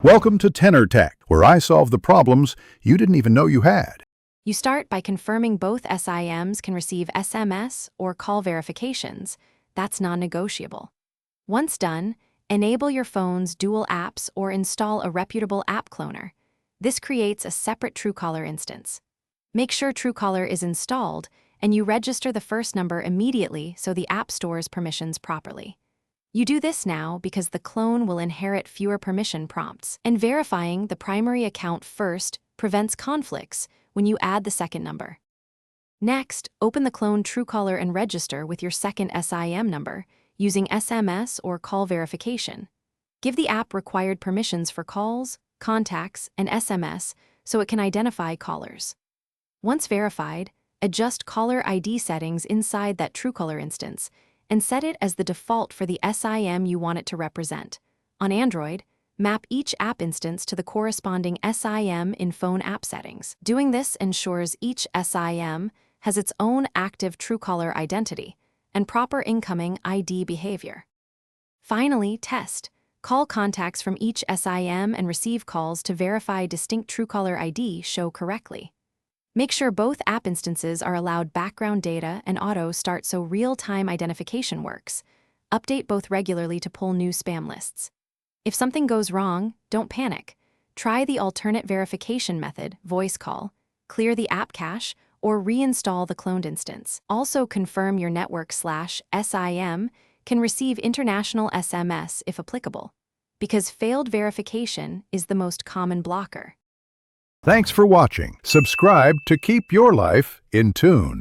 Welcome to Tenor Tech, where I solve the problems you didn't even know you had. You start by confirming both SIMs can receive SMS or call verifications. That's non-negotiable. Once done, enable your phone's dual apps or install a reputable app cloner. This creates a separate Truecaller instance. Make sure Truecaller is installed and you register the first number immediately so the app stores permissions properly. You do this now because the clone will inherit fewer permission prompts, and verifying the primary account first prevents conflicts when you add the second number. Next, open the clone Truecaller and register with your second SIM number using SMS or call verification. Give the app required permissions for calls, contacts, and SMS so it can identify callers. Once verified, adjust caller ID settings inside that Truecaller instance and set it as the default for the SIM you want it to represent. On Android, map each app instance to the corresponding SIM in phone app settings. Doing this ensures each SIM has its own active Truecaller identity and proper incoming ID behavior. Finally, test. Call contacts from each SIM and receive calls to verify distinct Truecaller ID show correctly. Make sure both app instances are allowed background data and auto start so real-time identification works. Update both regularly to pull new spam lists. If something goes wrong, don't panic. Try the alternate verification method, voice call, clear the app cache, or reinstall the cloned instance. Also confirm your network/SIM can receive international SMS if applicable, because failed verification is the most common blocker. Thanks for watching. Subscribe to keep your life in tune.